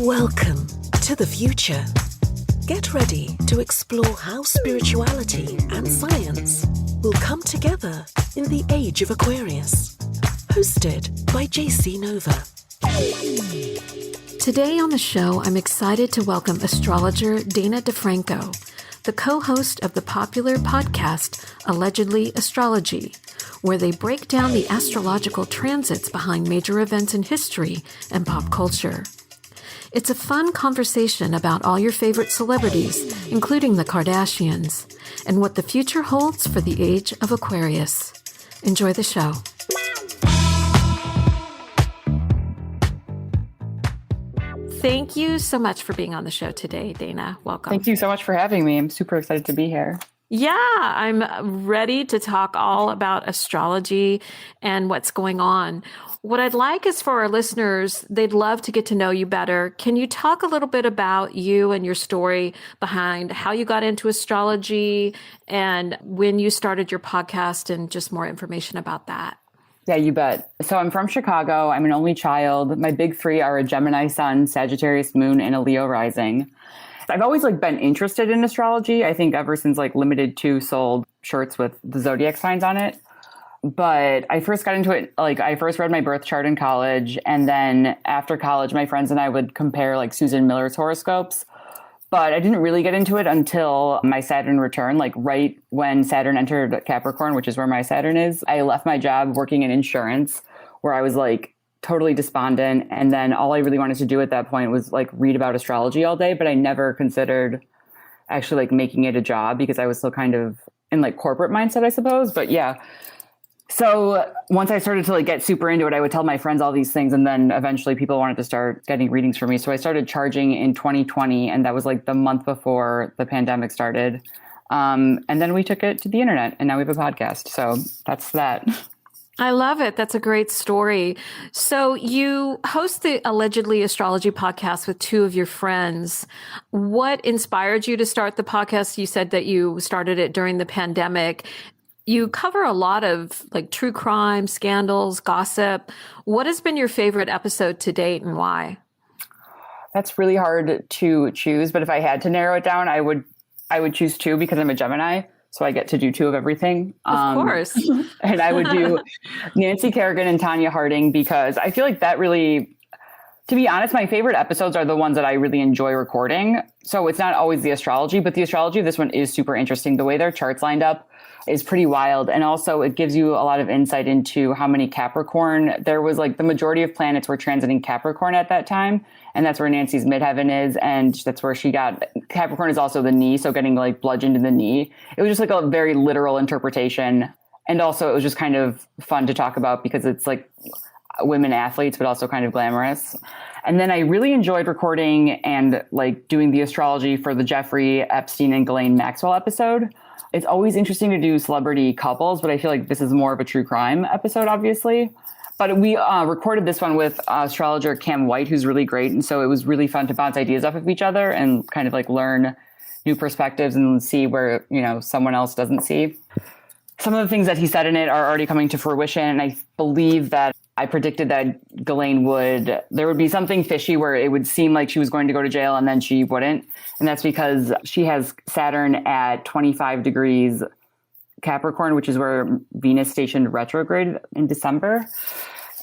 Welcome to the future. Get ready to explore how spirituality and science will come together in the age of Aquarius. Hosted by JC Nova. Today on the show, I'm excited to welcome astrologer Dana DeFranco, the co-host of the popular podcast Allegedly Astrology, where they break down the astrological transits behind major events in history and pop culture. It's a fun conversation about all your favorite celebrities, including the Kardashians, and what the future holds for the age of Aquarius. Enjoy the show. Thank you so much for being on the show today, Dana. Welcome. Thank you so much for having me. I'm super excited to be here. Yeah, I'm ready to talk all about astrology and what's going on. What I'd like is for our listeners, they'd love to get to know you better. Can you talk a little bit about you and your story behind how you got into astrology and when you started your podcast and just more information about that? Yeah, you bet. So I'm from Chicago. I'm an only child. My big three are a Gemini sun, Sagittarius moon, and a Leo rising. I've always been interested in astrology. I think ever since Limited 2 sold shirts with the zodiac signs on it. But I first got into it, I first read my birth chart in college. And then after college, my friends and I would compare Susan Miller's horoscopes. But I didn't really get into it until my Saturn return, right when Saturn entered Capricorn, which is where my Saturn is. I left my job working in insurance where I was totally despondent. And then all I really wanted to do at that point was read about astrology all day. But I never considered actually making it a job because I was still kind of in corporate mindset, I suppose. But yeah. So once I started to get super into it, I would tell my friends all these things. And then eventually people wanted to start getting readings from me. So I started charging in 2020. And that was the month before the pandemic started. And then we took it to the internet and now we have a podcast. So that's that. I love it. That's a great story. So you host the Allegedly Astrology podcast with two of your friends. What inspired you to start the podcast? You said that you started it during the pandemic. You cover a lot of true crime, scandals, gossip. What has been your favorite episode to date and why? That's really hard to choose, but if I had to narrow it down, I would choose two because I'm a Gemini. So I get to do two of everything. Of course. And I would do Nancy Kerrigan and Tanya Harding because I feel that really, to be honest, my favorite episodes are the ones that I really enjoy recording. So it's not always the astrology, but the astrology of this one is super interesting. The way their charts lined up is pretty wild. And also it gives you a lot of insight into how many Capricorn, there was the majority of planets were transiting Capricorn at that time. And that's where Nancy's midheaven is. And that's where she got, Capricorn is also the knee. So getting bludgeoned in the knee. It was just a very literal interpretation. And also it was just kind of fun to talk about because it's women athletes, but also kind of glamorous. And then I really enjoyed recording and doing the astrology for the Jeffrey Epstein and Ghislaine Maxwell episode. It's always interesting to do celebrity couples, but I feel this is more of a true crime episode, obviously. But we recorded this one with astrologer Cam White, who's really great. And so it was really fun to bounce ideas off of each other and kind of learn new perspectives and see where, someone else doesn't see. Some of the things that he said in it are already coming to fruition. And I believe that I predicted that Ghislaine there would be something fishy where it would seem like she was going to go to jail and then she wouldn't. And that's because she has Saturn at 25 degrees Capricorn, which is where Venus stationed retrograde in December.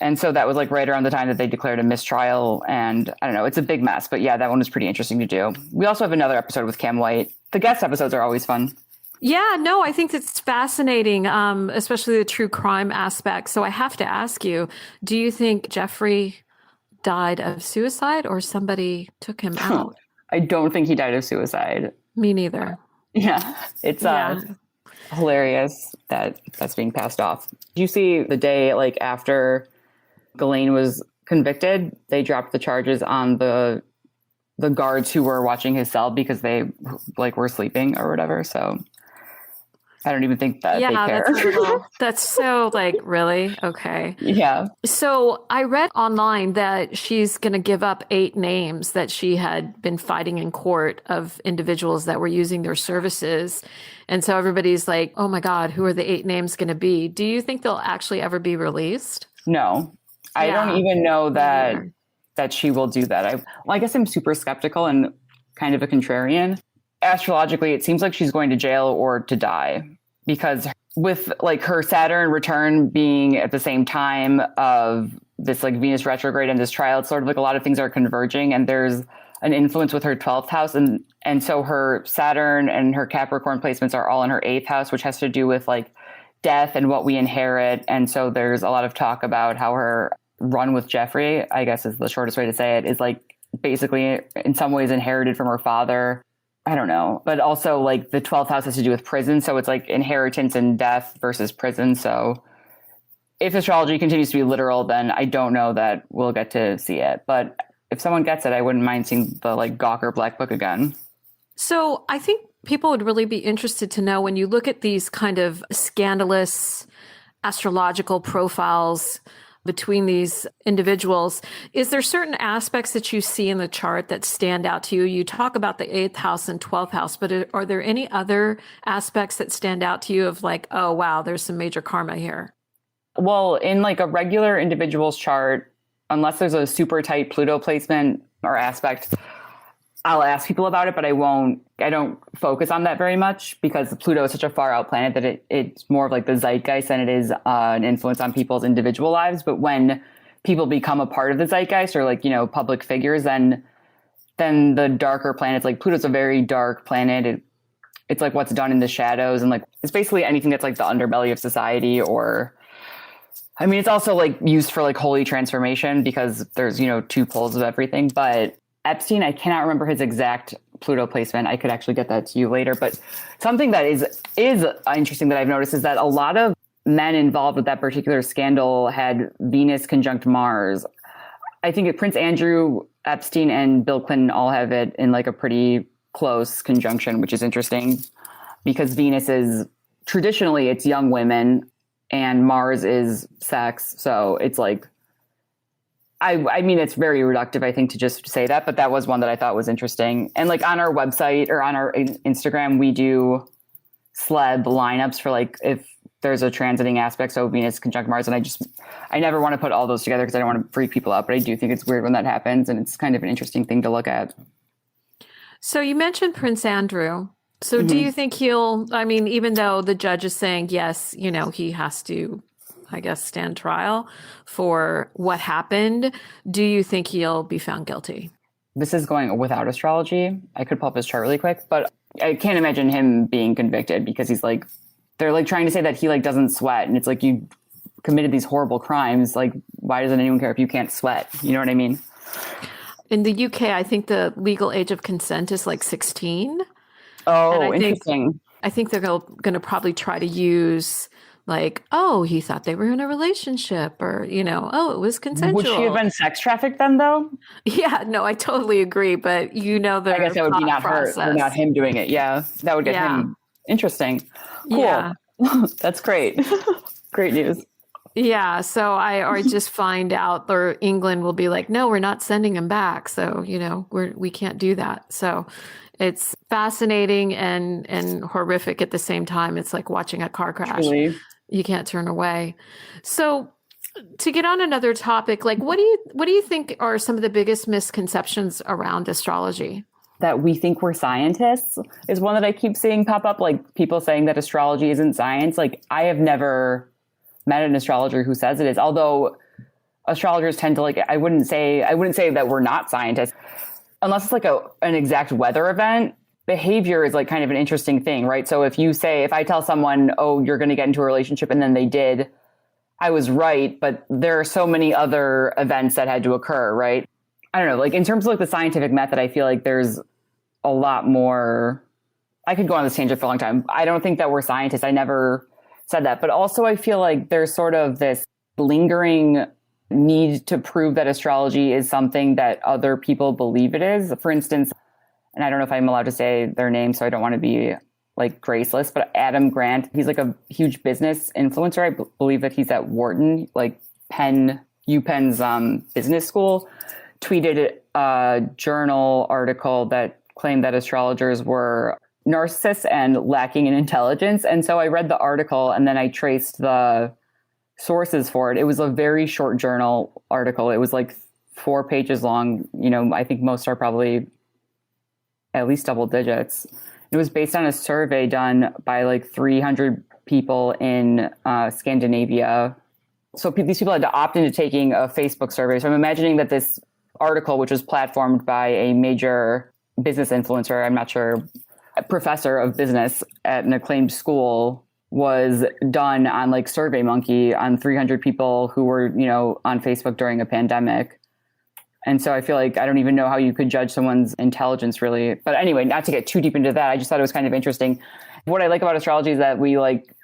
And so that was right around the time that they declared a mistrial. And I don't know, it's a big mess. But yeah, that one was pretty interesting to do. We also have another episode with Cam White. The guest episodes are always fun. Yeah, no, I think it's fascinating, especially the true crime aspect. So I have to ask you, do you think Jeffrey died of suicide or somebody took him out? I don't think he died of suicide. Me neither. Yeah, it's hilarious that that's being passed off. Do you see the day after Ghislaine was convicted, they dropped the charges on the guards who were watching his cell because they were sleeping or whatever. So I don't even think that they care. That's so really? Okay. Yeah. So I read online that she's going to give up 8 names that she had been fighting in court of individuals that were using their services. And so everybody's oh my God, who are the 8 names going to be? Do you think they'll actually ever be released? No, I don't even know that that she will do that. I guess I'm super skeptical and kind of a contrarian. Astrologically, it seems like she's going to jail or to die, because with like her Saturn return being at the same time of this like Venus retrograde and this trial, it's sort of like a lot of things are converging, and there's an influence with her 12th house. And so her Saturn and her Capricorn placements are all in her 8th house, which has to do with like death and what we inherit. And so there's a lot of talk about how her run with Jeffrey, I guess is the shortest way to say it, is like basically in some ways inherited from her father. I don't know. But also like the 12th house has to do with prison. So it's like inheritance and death versus prison. So if astrology continues to be literal, then I don't know that we'll get to see it. But if someone gets it, I wouldn't mind seeing the like Gawker Black Book again. So I think people would really be interested to know, when you look at these kind of scandalous astrological profiles between these individuals, is there certain aspects that you see in the chart that stand out to you? You talk about the 8th house and 12th house, but are there any other aspects that stand out to you of like, oh, wow, there's some major karma here? Well, in like a regular individual's chart, unless there's a super tight Pluto placement or aspect, I'll ask people about it, but I don't focus on that very much, because Pluto is such a far out planet that it's more of like the zeitgeist than it is an influence on people's individual lives. But when people become a part of the zeitgeist or like, you know, public figures, then the darker planets, like Pluto's a very dark planet. It's like what's done in the shadows, and like it's basically anything that's like the underbelly of society. Or I mean, it's also like used for like holy transformation, because there's, you know, two poles of everything. But Epstein, I cannot remember his exact Pluto placement. I could actually get that to you later. But something that is interesting that I've noticed is that a lot of men involved with that particular scandal had Venus conjunct Mars. I think Prince Andrew, Epstein, and Bill Clinton all have it in like a pretty close conjunction, which is interesting, because Venus is traditionally it's young women and Mars is sex. So it's like, I mean, it's very reductive, I think, to just say that, but that was one that I thought was interesting. And like on our website or on our Instagram, we do celeb lineups for like if there's a transiting aspect, so Venus conjunct Mars. And I never want to put all those together because I don't want to freak people out, but I do think it's weird when that happens, and it's kind of an interesting thing to look at. So you mentioned Prince Andrew. So do you think I mean, even though the judge is saying, yes, you know, he has to, I guess, stand trial for what happened, do you think he'll be found guilty? This is going without astrology. I could pull up his chart really quick, but I can't imagine him being convicted, because he's like, they're like trying to say that he like doesn't sweat. And it's like, you committed these horrible crimes. Like, why doesn't anyone care if you can't sweat? You know what I mean? In the UK, I think the legal age of consent is like 16. Oh, interesting. I think they're going to probably try to use like, oh, he thought they were in a relationship, or, you know, oh, it was consensual. Would she have been sex trafficked then, though? Yeah, no, I totally agree. But you know, I guess that would be not process. Her, or not him doing it. Yeah, that would get him. Interesting. Cool. Yeah. That's great. Great news. Yeah. So I just find out, or England will be like, no, we're not sending him back. So, you know, we can't do that. So it's fascinating and horrific at the same time. It's like watching a car crash. Truly. You can't turn away. So to get on another topic, like what do you think are some of the biggest misconceptions around astrology? That we think we're scientists is one that I keep seeing pop up, like people saying that astrology isn't science. Like, I have never met an astrologer who says it is, although astrologers tend to like, I wouldn't say that we're not scientists, unless it's like an exact weather event. Behavior is like kind of an interesting thing, right? So if I tell someone, oh, you're going to get into a relationship, and then they did, I was right, but there are so many other events that had to occur, right? I don't know, like in terms of like the scientific method, I feel like there's a lot more. I could go on this tangent for a long time. I don't think that we're scientists. I never said that. But also I feel like there's sort of this lingering need to prove that astrology is something that other people believe it is. For instance, and I don't know if I'm allowed to say their name, so I don't want to be like graceless, but Adam Grant, he's like a huge business influencer. I believe that he's at Wharton, like UPenn's business school, tweeted a journal article that claimed that astrologers were narcissists and lacking in intelligence. And so I read the article and then I traced the sources for it. It was a very short journal article. It was like 4 pages long. I think most are probably at least double digits. It was based on a survey done by like 300 people in Scandinavia. So these people had to opt into taking a Facebook survey. So I'm imagining that this article, which was platformed by a major business influencer, I'm not sure, a professor of business at an acclaimed school, was done on like SurveyMonkey on 300 people who were, on Facebook during a pandemic. And so I feel like I don't even know how you could judge someone's intelligence really. But anyway, not to get too deep into that, I just thought it was kind of interesting. What I like about astrology is that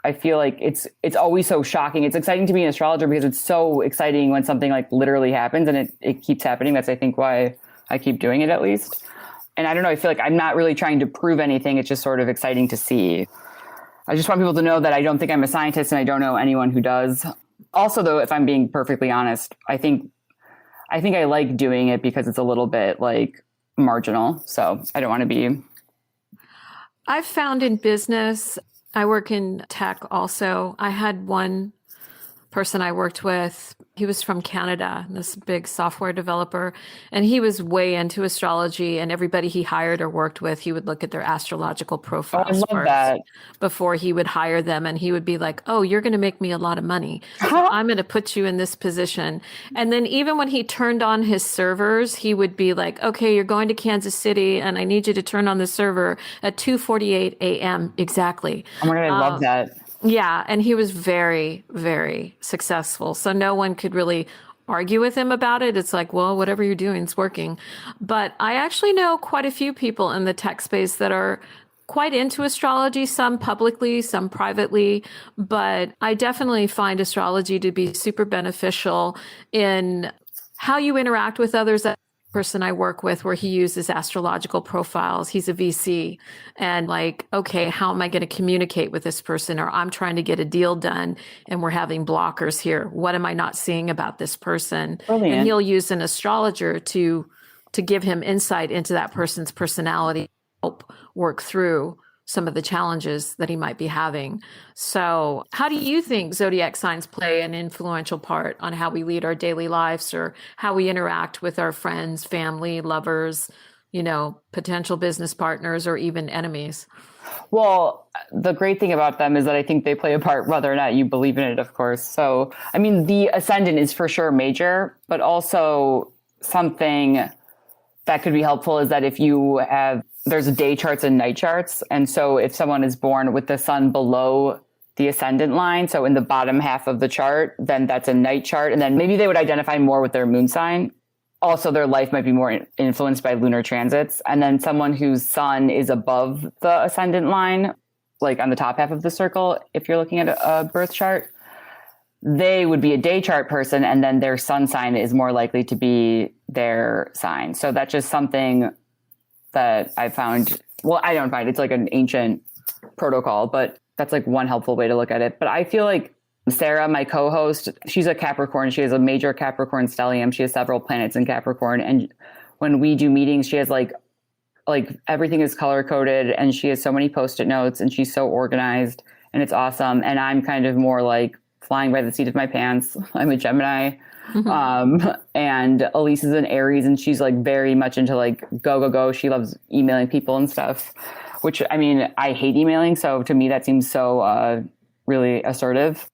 I feel like it's always so shocking. It's exciting to be an astrologer because it's so exciting when something like literally happens, and it keeps happening. That's, I think, why I keep doing it, at least. And I don't know, I feel like I'm not really trying to prove anything. It's just sort of exciting to see. I just want people to know that I don't think I'm a scientist, and I don't know anyone who does. Also, though, if I'm being perfectly honest, I think I like doing it because it's a little bit like marginal. So I don't want to be. I've found in business, I work in tech also. I had one person I worked with, he was from Canada, this big software developer, and he was way into astrology, and everybody he hired or worked with, he would look at their astrological profiles first before he would hire them. And he would be like, oh, you're going to make me a lot of money. So I'm going to put you in this position. And then even when he turned on his servers, he would be like, okay, you're going to Kansas City and I need you to turn on the server at 2:48 a.m. exactly. Oh my God, I love that. Yeah. And he was very, very successful. So no one could really argue with him about it. It's like, well, whatever you're doing, it's working. But I actually know quite a few people in the tech space that are quite into astrology, some publicly, some privately. But I definitely find astrology to be super beneficial in how you interact with others. Person I work with where he uses astrological profiles. He's a VC and like, okay, how am I going to communicate with this person? Or I'm trying to get a deal done and we're having blockers here. What am I not seeing about this person? Brilliant. And he'll use an astrologer to give him insight into that person's personality, help work through some of the challenges that he might be having. So how do you think zodiac signs play an influential part on how we lead our daily lives or how we interact with our friends, family, lovers, potential business partners, or even enemies? Well, the great thing about them is that I think they play a part whether or not you believe in it, of course. So, I mean, the ascendant is for sure major, but also something that could be helpful is that if you have there's day charts and night charts. And so if someone is born with the sun below the ascendant line, so in the bottom half of the chart, then that's a night chart. And then maybe they would identify more with their moon sign. Also, their life might be more influenced by lunar transits. And then someone whose sun is above the ascendant line, like on the top half of the circle, if you're looking at a birth chart, they would be a day chart person. And then their sun sign is more likely to be their sign. So that's just something that I found, well, I don't find it's like an ancient protocol, but that's like one helpful way to look at it. But I feel like Sarah, my co-host, she's a Capricorn. She has a major Capricorn stellium. She has several planets in Capricorn. And when we do meetings, she has like everything is color coded and she has so many Post-it notes and she's so organized and it's awesome. And I'm kind of more like flying by the seat of my pants. I'm a Gemini. And Elise is an Aries and she's like very much into like go. She loves emailing people and stuff, which I mean, I hate emailing. So to me, that seems so really assertive.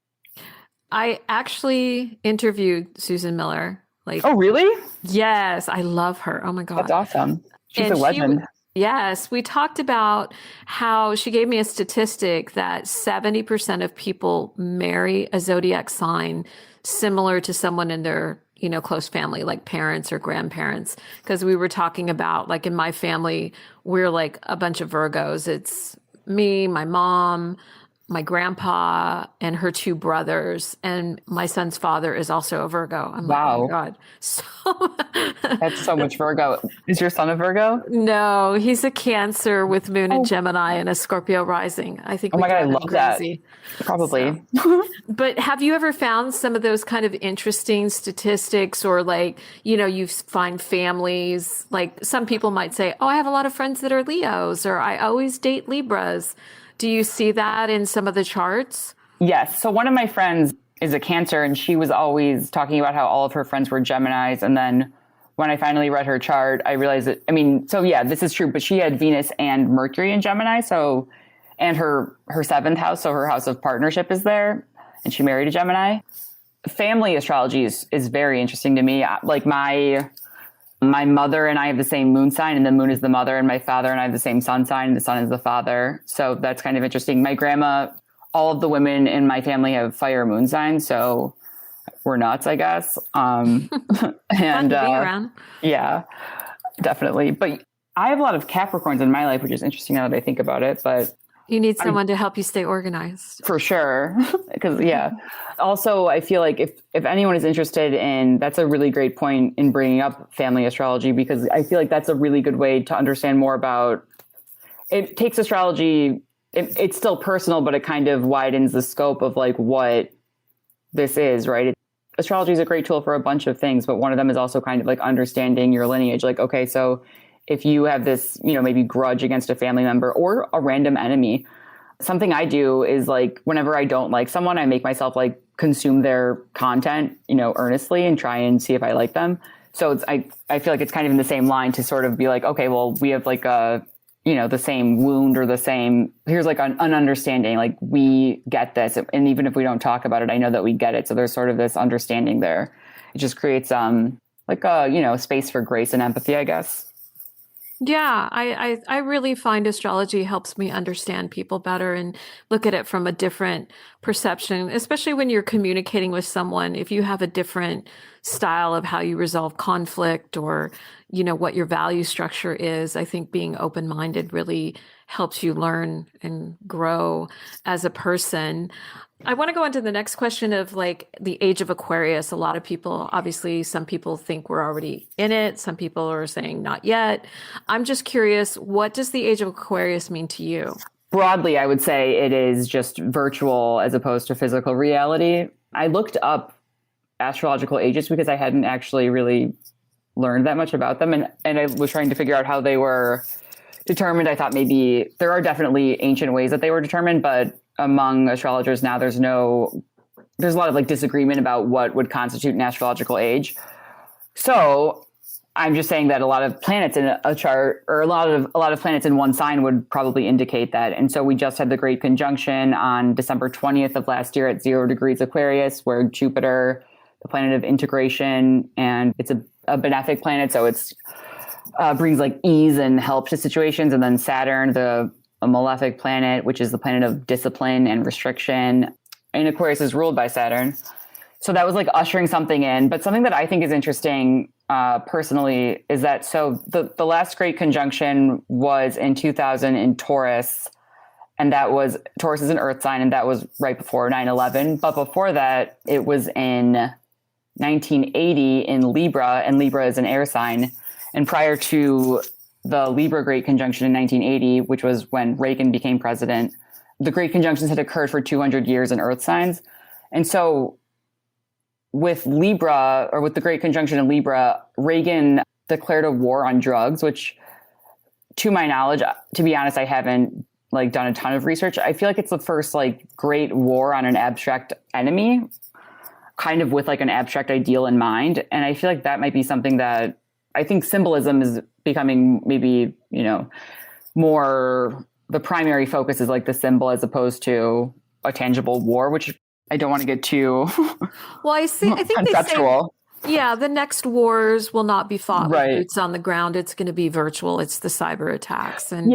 I actually interviewed Susan Miller. Oh, really? Yes. I love her. Oh my God. That's awesome. She's a legend. Yes. We talked about how she gave me a statistic that 70% of people marry a zodiac sign similar to someone in their, close family, like parents or grandparents. Because we were talking about, like in my family, we're like a bunch of Virgos. It's me, my mom, my grandpa, and her 2 brothers. And my son's father is also a Virgo. I'm like, oh my God. So that's so much Virgo. Is your son a Virgo? No, he's a Cancer with moon in Gemini and a Scorpio rising. I think. Oh my God, I love that. Probably. So. But have you ever found some of those kind of interesting statistics or like, you find families, like some people might say, oh, I have a lot of friends that are Leos or I always date Libras. Do you see that in some of the charts? Yes. So one of my friends is a Cancer and she was always talking about how all of her friends were Geminis. And then when I finally read her chart, I realized that, I mean, so yeah, this is true, but she had Venus and Mercury in Gemini. So, and her seventh house. So her house of partnership is there, and she married a Gemini. Family astrology is very interesting to me. Like my mother and I have the same moon sign, and the moon is the mother, and my father and I have the same sun sign, and the sun is the father. So that's kind of interesting. My grandma, all of the women in my family have fire moon signs. So we're nuts, I guess. And Fun to be around. Yeah, definitely. But I have a lot of Capricorns in my life, which is interesting now that I think about it. But you need someone to help you stay organized. For sure. Because, yeah. Also, I feel like if anyone is interested in, that's a really great point in bringing up family astrology, because I feel like that's a really good way to understand more about, it takes astrology, it's still personal, but it kind of widens the scope of like what this is, right? Astrology is a great tool for a bunch of things, but one of them is also kind of like understanding your lineage. Like, okay, so if you have this, maybe grudge against a family member or a random enemy, something I do is like, whenever I don't like someone, I make myself like consume their content, earnestly and try and see if I like them. So I feel like it's kind of in the same line to sort of be like, okay, well, we have like the same wound, or the same, here's like an understanding, like we get this. And even if we don't talk about it, I know that we get it. So there's sort of this understanding there. It just creates like a, space for grace and empathy, I guess. Yeah, I really find astrology helps me understand people better and look at it from a different perception, especially when you're communicating with someone. If you have a different style of how you resolve conflict, or, what your value structure is, I think being open-minded really helps you learn and grow as a person. I want to go into the next question of like the age of Aquarius. A lot of people, obviously, some people think we're already in it. Some people are saying not yet. I'm just curious, what does the age of Aquarius mean to you? Broadly, I would say it is just virtual as opposed to physical reality. I looked up astrological ages because I hadn't actually really learned that much about them. And I was trying to figure out how they were determined. I thought maybe there are definitely ancient ways that they were determined, but among astrologers now, there's a lot of like disagreement about what would constitute an astrological age. So I'm just saying that a lot of planets in a chart, or a lot of planets in one sign, would probably indicate that. And so we just had the great conjunction on December 20th of last year at 0 degrees Aquarius, where Jupiter, the planet of integration, and it's a benefic planet, so it's brings like ease and help to situations. And then Saturn, a malefic planet, which is the planet of discipline and restriction. And Aquarius is ruled by Saturn. So that was like ushering something in. But something that I think is interesting personally is that, so the last great conjunction was in 2000 in Taurus. And Taurus is an earth sign, and that was right before 9/11. But before that, it was in 1980 in Libra, and Libra is an air sign. And prior to the Libra Great Conjunction in 1980, which was when Reagan became president, the Great Conjunctions had occurred for 200 years in earth signs. And so with Libra, or with the Great Conjunction in Libra, Reagan declared a war on drugs, which, to my knowledge, to be honest, I haven't like done a ton of research. I feel like it's the first like great war on an abstract enemy, kind of with like an abstract ideal in mind. And I feel like that might be something that I think symbolism is becoming maybe, more, the primary focus is like the symbol as opposed to a tangible war, which I don't want to get too well, I think conceptual. The next wars will not be fought with boots on the ground. It's going to be virtual. It's the cyber attacks and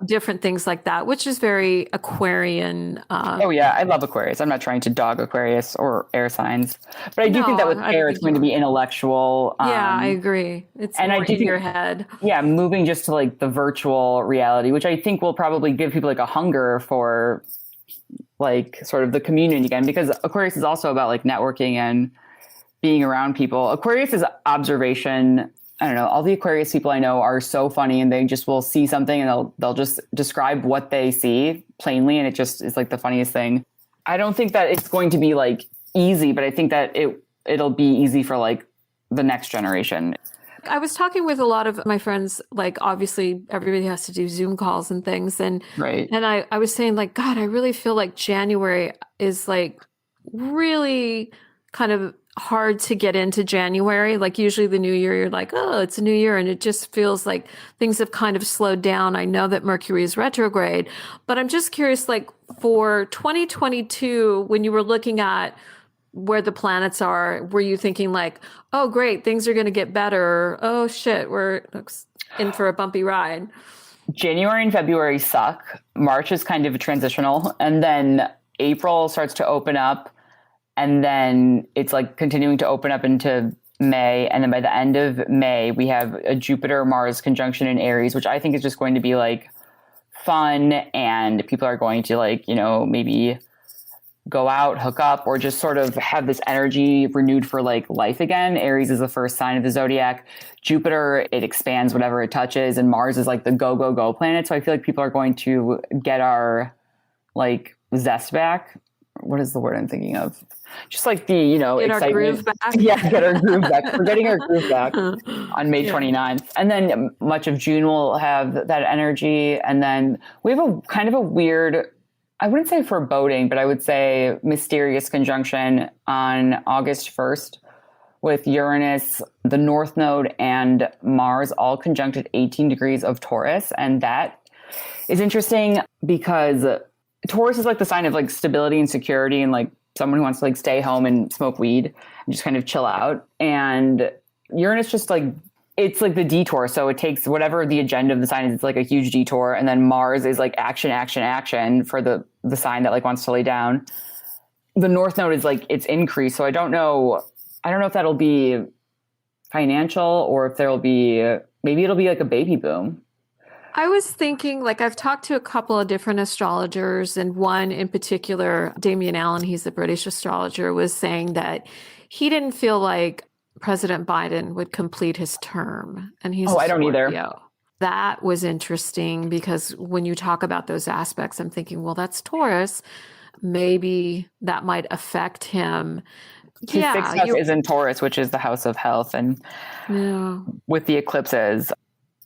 different things like that, which is very Aquarian. I love Aquarius. I'm not trying to dog Aquarius or air signs, but I do think that with air, it's going to be intellectual. I agree. It's more in your head. Yeah, moving just to like the virtual reality, which I think will probably give people like a hunger for like sort of the community again, because Aquarius is also about like networking and being around people. Aquarius is observation. I don't know. All the Aquarius people I know are so funny, and they just will see something and they'll just describe what they see plainly. And it just is like the funniest thing. I don't think that it's going to be like easy, but I think that it'll be easy for like the next generation. I was talking with a lot of my friends, like obviously everybody has to do Zoom calls and things. And I was saying like, God, I really feel like January is like really kind of hard to get into January. Like usually the new year, you're like, oh, it's a new year. And it just feels like things have kind of slowed down. I know that Mercury is retrograde, but I'm just curious, like for 2022, when you were looking at where the planets are, were you thinking like, oh, great, things are going to get better. Oh, shit, we're in for a bumpy ride. January and February suck. March is kind of transitional. And then April starts to open up. And then it's like continuing to open up into May. And then by the end of May, we have a Jupiter-Mars conjunction in Aries, which I think is just going to be like fun. And people are going to like, maybe go out, hook up, or just sort of have this energy renewed for like life again. Aries is the first sign of the zodiac. Jupiter, it expands whatever it touches. And Mars is like the go, go, go planet. So I feel like people are going to get our like zest back. What is the word I'm thinking of? Just like the, get excitement. Our groove back. Yeah, get our groove back. We're getting our groove back on May 29th. And then much of June will have that energy. And then we have a kind of a weird, I wouldn't say foreboding, but I would say mysterious conjunction on August 1st with Uranus, the North Node, and Mars all conjunct at 18 degrees of Taurus. And that is interesting because Taurus is like the sign of like stability and security and like someone who wants to like stay home and smoke weed and just kind of chill out. And Uranus just like, it's like the detour. So it takes whatever the agenda of the sign is. It's like a huge detour. And then Mars is like action, action, action for the sign that like wants to lay down. The North Node is like its increase. So I don't know if that'll be financial or if there'll be, maybe it'll be like a baby boom. I was thinking, like, I've talked to a couple of different astrologers, and one in particular, Damian Allen, he's the British astrologer, was saying that he didn't feel like President Biden would complete his term. And he's I don't either. That was interesting because when you talk about those aspects, I'm thinking, well, that's Taurus. Maybe that might affect him. His sixth house is in Taurus, which is the house of health. And with the eclipses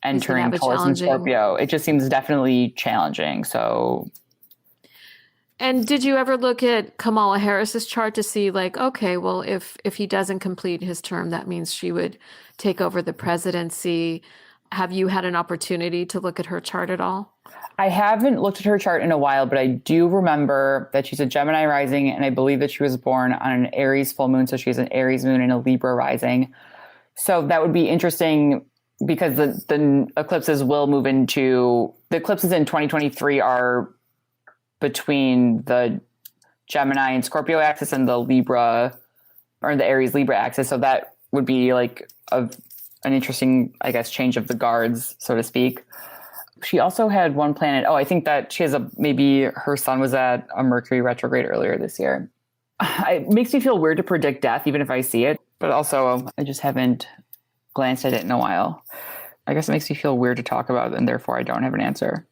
entering Taurus and Scorpio, it just seems definitely challenging. So, and did you ever look at Kamala Harris's chart to see like, okay, well, if he doesn't complete his term, that means she would take over the presidency. Have you had an opportunity to look at her chart at all? I haven't looked at her chart in a while, but I do remember that she's a Gemini rising, and I believe that she was born on an Aries full moon. So she has an Aries moon and a Libra rising. So that would be interesting because the eclipses will move into, the eclipses in 2023 are between the Gemini and Scorpio axis and the Libra or the Aries Libra axis. So that would be like an interesting, I guess, change of the guards, so to speak. She also had one planet. I think that she has maybe her sun was at a Mercury retrograde earlier this year. It makes me feel weird to predict death, even if I see it, but also I just haven't glanced at it in a while. I guess it makes me feel weird to talk about, and therefore I don't have an answer.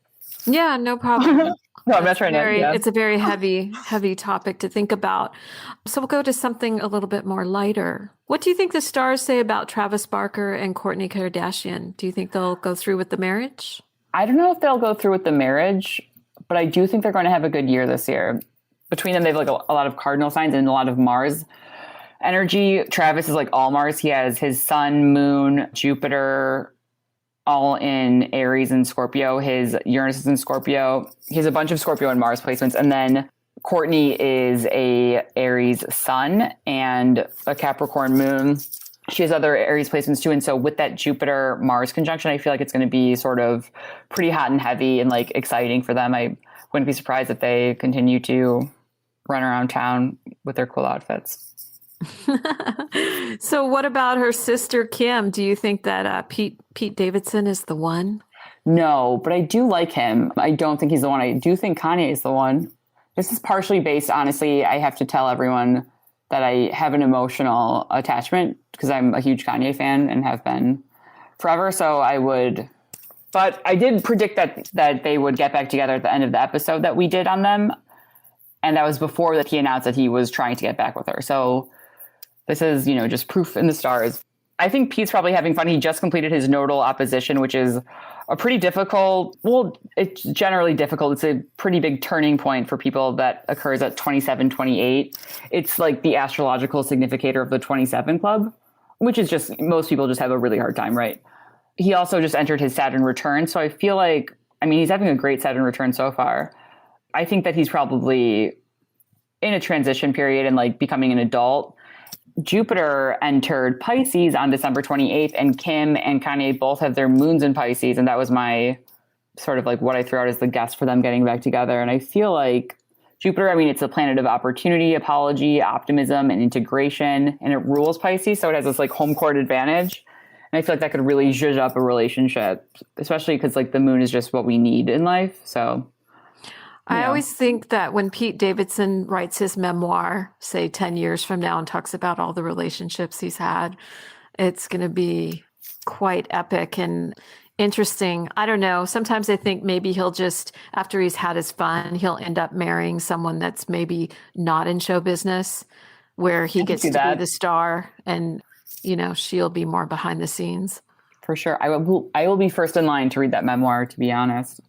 Yeah, no problem. No, I'm not trying to. Yeah. It's a very heavy topic to think about. So we'll go to something a little bit more lighter. What do you think the stars say about Travis Barker and Kourtney Kardashian? Do you think they'll go through with the marriage? I don't know if they'll go through with the marriage, but I do think they're going to have a good year this year. Between them, they have like a lot of cardinal signs and a lot of Mars energy. Travis is like all Mars. He has his sun, moon, Jupiter, all in Aries and Scorpio. His Uranus is in Scorpio. He has a bunch of Scorpio and Mars placements. And then Kourtney is a Aries sun and a Capricorn moon. She has other Aries placements too. And so with that Jupiter Mars conjunction, I feel like it's going to be sort of pretty hot and heavy and like exciting for them. I wouldn't be surprised if they continue to run around town with their cool outfits. So what about her sister, Kim? Do you think that Pete Davidson is the one? No, but I do like him. I don't think he's the one. I do think Kanye is the one. This is partially based, honestly, I have to tell everyone that I have an emotional attachment because I'm a huge Kanye fan and have been forever. So but I did predict that they would get back together at the end of the episode that we did on them. And that was before that he announced that he was trying to get back with her. So this is, just proof in the stars. I think Pete's probably having fun. He just completed his nodal opposition, which is a pretty difficult, well, it's generally difficult. It's a pretty big turning point for people that occurs at 27, 28. It's like the astrological significator of the 27 club, which is just, most people just have a really hard time, right? He also just entered his Saturn return. So I feel like, I mean, he's having a great Saturn return so far. I think that he's probably in a transition period and like becoming an adult. Jupiter entered Pisces on December 28th, and Kim and Kanye both have their moons in Pisces. And that was my sort of like what I threw out as the guess for them getting back together. And I feel like Jupiter, I mean, it's a planet of opportunity, apology, optimism, and integration, and it rules Pisces. So it has this like home court advantage. And I feel like that could really zhuzh up a relationship, especially because like the moon is just what we need in life. So I always think that when Pete Davidson writes his memoir, say 10 years from now, and talks about all the relationships he's had, it's going to be quite epic and interesting. I don't know. Sometimes I think maybe he'll just, after he's had his fun, he'll end up marrying someone that's maybe not in show business, where he gets to be the star and, you know, she'll be more behind the scenes. For sure. I will be first in line to read that memoir, to be honest.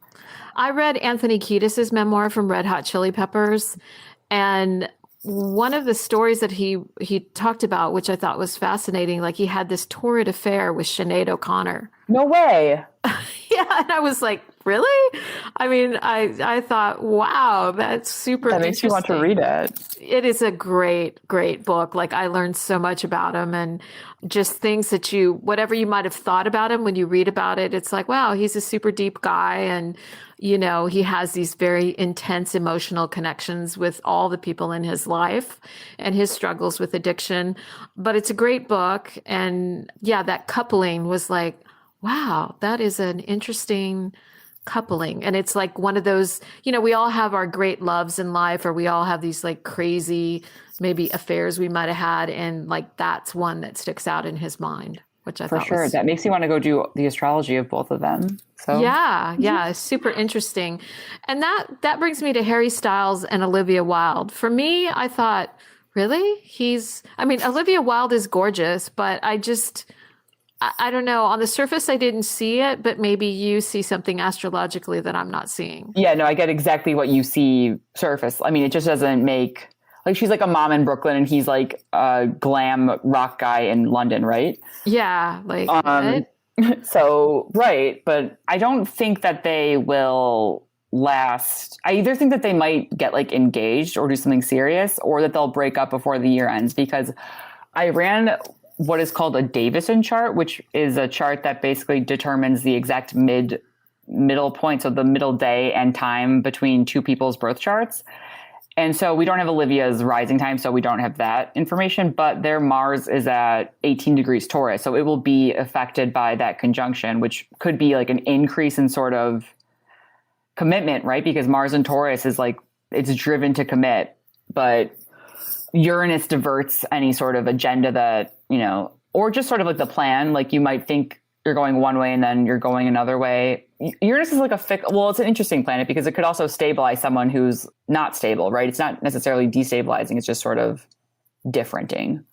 I read Anthony Kiedis' memoir from Red Hot Chili Peppers, and one of the stories that he talked about, which I thought was fascinating, like he had this torrid affair with Sinead O'Connor. No way. Yeah, and I was like, really? I mean, I thought, wow, that's super That makes you want to read it. It is a great, great book. Like I learned so much about him, and just things that whatever you might have thought about him when you read about it, it's like, wow, he's a super deep guy. And, you know, he has these very intense emotional connections with all the people in his life and his struggles with addiction. But it's a great book. And yeah, that coupling was like, wow, that is an interesting coupling. And it's like one of those, you know, we all have our great loves in life, or we all have these like crazy, maybe affairs we might have had. And like, that's one that sticks out in his mind, which I thought for sure. That makes you want to go do the astrology of both of them. So yeah, super interesting. And that brings me to Harry Styles and Olivia Wilde. For me, I thought, really? Olivia Wilde is gorgeous, but I don't know. On the surface, I didn't see it, but maybe you see something astrologically that I'm not seeing. Yeah, no, I get exactly what you see surface. I mean, it just doesn't make, like, she's like a mom in Brooklyn and he's like a glam rock guy in London, right? Yeah, like, so, right. But I don't think that they will last. I either think that they might get like engaged or do something serious, or that they'll break up before the year ends, because I ran what is called a Davison chart, which is a chart that basically determines the exact middle point, so the middle day and time between two people's birth charts. And so we don't have Olivia's rising time, so we don't have that information, but their Mars is at 18 degrees Taurus. So it will be affected by that conjunction, which could be like an increase in sort of commitment, right? Because Mars in Taurus is like, it's driven to commit, but Uranus diverts any sort of agenda that, you know, or just sort of like the plan. Like you might think you're going one way and then you're going another way. Uranus is like it's an interesting planet because it could also stabilize someone who's not stable, right? It's not necessarily destabilizing. It's just sort of differenting,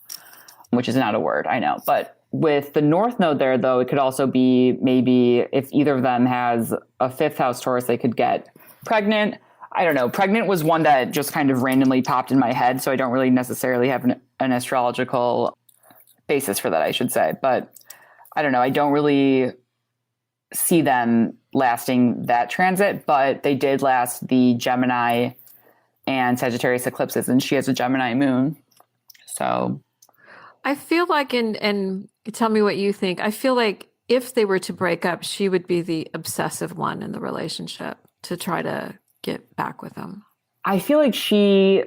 which is not a word, I know. But with the North Node there, though, it could also be maybe if either of them has a fifth house Taurus, they could get pregnant. I don't know. Pregnant was one that just kind of randomly popped in my head. So I don't really necessarily have an astrological basis for that, I should say. But I don't know. I don't really see them lasting that transit, but they did last the Gemini and Sagittarius eclipses, and she has a Gemini moon. So I feel like, and tell me what you think, I feel like if they were to break up, she would be the obsessive one in the relationship to try to get back with him. I feel like she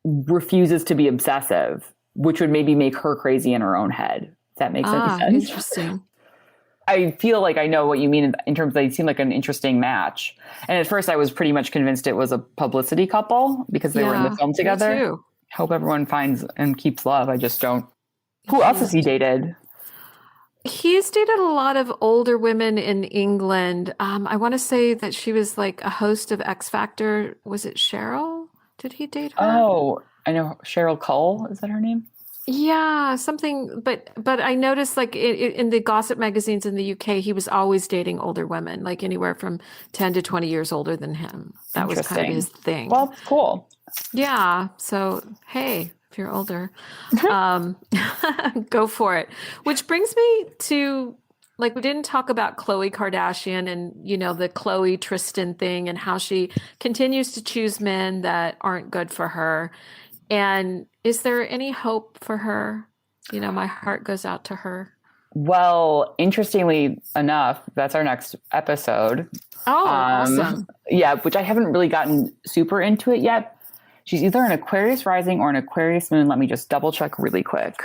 refuses to be obsessive, which would maybe make her crazy in her own head. If that makes any sense. Interesting. I feel like I know what you mean in terms of they seem like an interesting match. And at first I was pretty much convinced it was a publicity couple because they were in the film together. Me too. Hope everyone finds and keeps love. I just don't. Who else has he dated? He's dated a lot of older women in England. I want to say that she was like a host of X Factor. Was it Cheryl? Did he date her? Oh, I know. Cheryl Cole. Is that her name? Yeah, something, but I noticed like in the gossip magazines in the UK, he was always dating older women, like anywhere from 10 to 20 years older than him. That was kind of Interesting. his thing. Well, cool. Yeah. So, hey, if you're older, um, go for it. Which brings me to like, we didn't talk about Khloe Kardashian and, the Khloe Tristan thing and how she continues to choose men that aren't good for her. And is there any hope for her? My heart goes out to her. Well, interestingly enough, that's our next episode. Oh, awesome. Yeah, which I haven't really gotten super into it yet. She's either an Aquarius rising or an Aquarius moon. Let me just double check really quick.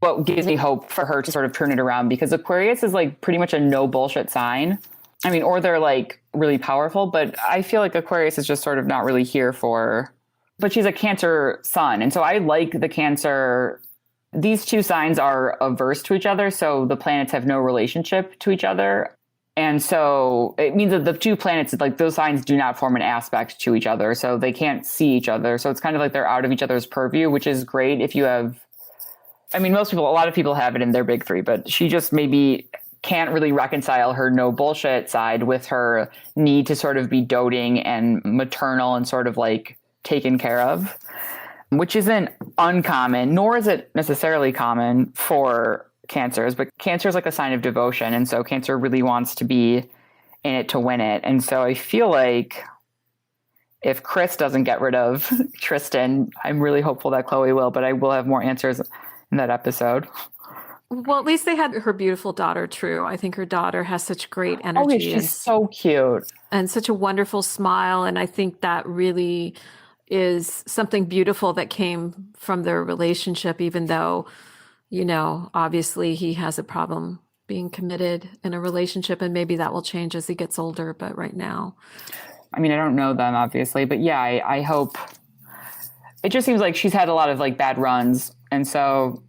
What gives me hope for her to sort of turn it around, because Aquarius is like pretty much a no bullshit sign. I mean, or they're like really powerful, but I feel like Aquarius is just sort of not really here for, but she's a Cancer sun. And so I like the Cancer. These two signs are averse to each other. So the planets have no relationship to each other. And so it means that the two planets, like those signs do not form an aspect to each other. So they can't see each other. So it's kind of like they're out of each other's purview, which is great if you have, I mean, a lot of people have it in their big three, but she just maybe can't really reconcile her no bullshit side with her need to sort of be doting and maternal and sort of like taken care of, which isn't uncommon, nor is it necessarily common for Cancers, but Cancer is like a sign of devotion. And so Cancer really wants to be in it to win it. And so I feel like if Chris doesn't get rid of Tristan, I'm really hopeful that Khloe will, but I will have more answers in that episode. Well, at least they had her beautiful daughter, True. I think her daughter has such great energy. Oh, she's so cute. And such a wonderful smile. And I think that really is something beautiful that came from their relationship, even though, obviously he has a problem being committed in a relationship, and maybe that will change as he gets older. But right now, I mean, I don't know them obviously, but yeah, I hope. It just seems like she's had a lot of like bad runs. And so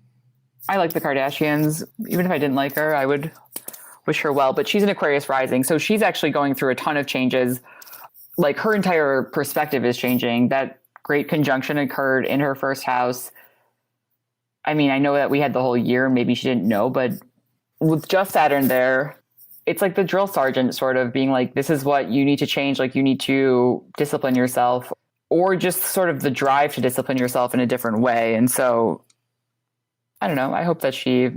I like the Kardashians. Even if I didn't like her, I would wish her well, but she's an Aquarius rising. So she's actually going through a ton of changes. Like her entire perspective is changing. That great conjunction occurred in her first house. I mean, I know that we had the whole year. Maybe she didn't know, but with just Saturn there, it's like the drill sergeant sort of being like, this is what you need to change. Like you need to discipline yourself, or just sort of the drive to discipline yourself in a different way. And so I don't know. I hope that she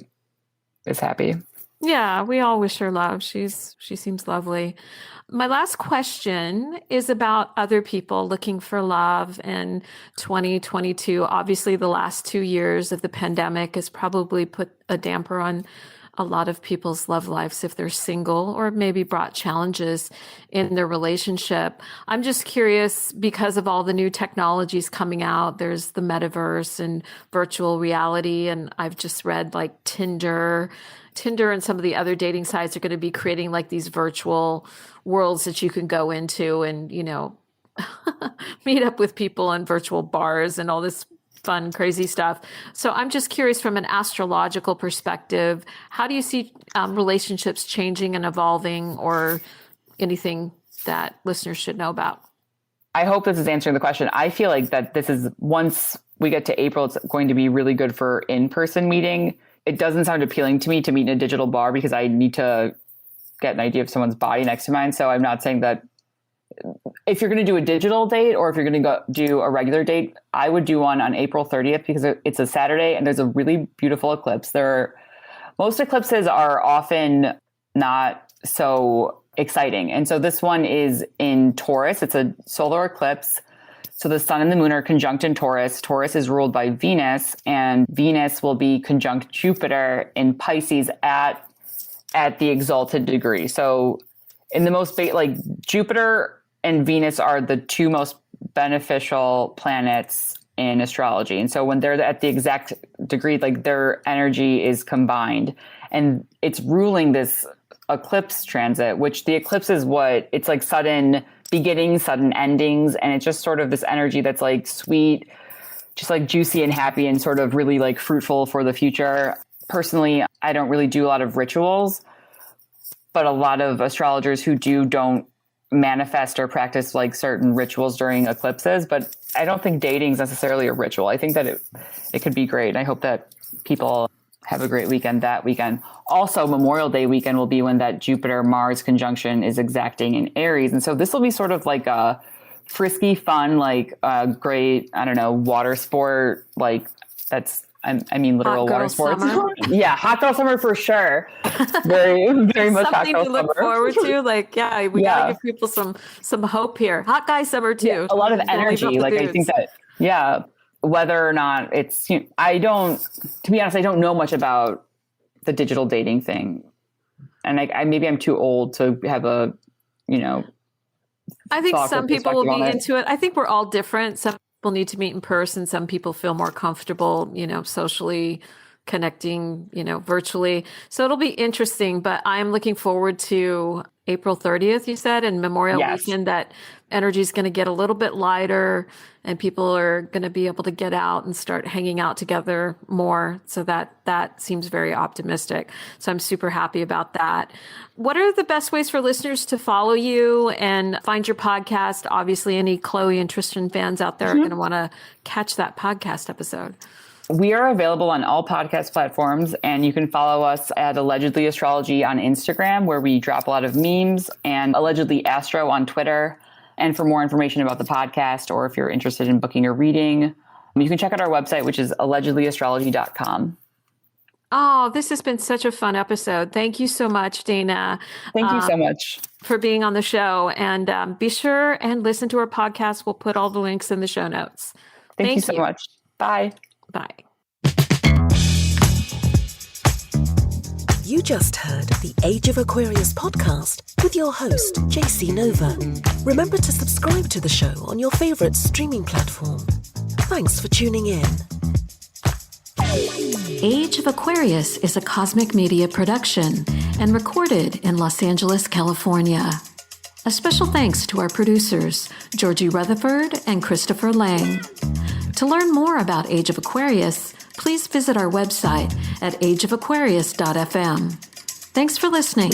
is happy. Yeah, we all wish her love. She seems lovely. My last question is about other people looking for love in 2022. Obviously, the last 2 years of the pandemic has probably put a damper on a lot of people's love lives if they're single, or maybe brought challenges in their relationship. I'm just curious, because of all the new technologies coming out, there's the metaverse and virtual reality. And I've just read like Tinder and some of the other dating sites are going to be creating like these virtual worlds that you can go into and, meet up with people in virtual bars and all this fun, crazy stuff. So I'm just curious, from an astrological perspective, how do you see relationships changing and evolving, or anything that listeners should know about? I hope this is answering the question. I feel like that this is, once we get to April, it's going to be really good for in-person meeting. It doesn't sound appealing to me to meet in a digital bar because I need to get an idea of someone's body next to mine. So I'm not saying that if you're going to do a digital date or if you're going to go do a regular date, I would do one on April 30th because it's a Saturday and there's a really beautiful eclipse. Most eclipses are often not so exciting. And so this one is in Taurus. It's a solar eclipse. So the sun and the moon are conjunct in Taurus. Taurus is ruled by Venus, and Venus will be conjunct Jupiter in Pisces at the exalted degree. So in the most, like Jupiter and Venus are the two most beneficial planets in astrology. And so when they're at the exact degree, like their energy is combined, and it's ruling this eclipse transit, which the eclipse is it's like sudden beginnings, sudden endings. And it's just sort of this energy that's like sweet, just like juicy and happy and sort of really like fruitful for the future. Personally, I don't really do a lot of rituals, but a lot of astrologers who don't manifest or practice like certain rituals during eclipses, but I don't think dating is necessarily a ritual. I think that it could be great. I hope that people have a great weekend that weekend. Also, Memorial Day weekend will be when that Jupiter-Mars conjunction is exacting in Aries. And so this will be sort of like a frisky, fun, like great, I don't know, water sport. Like I mean, literal water sports. Yeah, hot girl summer for sure. Very, very much hot girl summer. Something to look forward to. Like, we gotta give people some hope here. Hot guy summer too. Yeah, a lot of energy. Like, I think that, whether or not it's, to be honest, I don't know much about the digital dating thing, and maybe I'm too old to have a, I think some people will be into it. I think we're all different. Some people need to meet in person. Some people feel more comfortable, socially connecting, virtually. So it'll be interesting, but I'm looking forward to April 30th, you said, and Memorial Weekend, that energy is going to get a little bit lighter and people are going to be able to get out and start hanging out together more. So that seems very optimistic. So I'm super happy about that. What are the best ways for listeners to follow you and find your podcast? Obviously, any Chloe and Tristan fans out there are going to want to catch that podcast episode. We are available on all podcast platforms, and you can follow us at Allegedly Astrology on Instagram, where we drop a lot of memes, and Allegedly Astro on Twitter. And for more information about the podcast, or if you're interested in booking a reading, you can check out our website, which is allegedlyastrology.com. Oh, this has been such a fun episode. Thank you so much, Dana. Thank you so much for being on the show. And be sure and listen to our podcast. We'll put all the links in the show notes. Thank you so much. Bye. Bye. You just heard the Age of Aquarius podcast with your host, JC Nova. Remember to subscribe to the show on your favorite streaming platform. Thanks for tuning in. Age of Aquarius is a cosmic media production and recorded in Los Angeles, California. A special thanks to our producers, Georgie Rutherford and Christopher Lang. To learn more about Age of Aquarius, please visit our website at ageofaquarius.fm. Thanks for listening.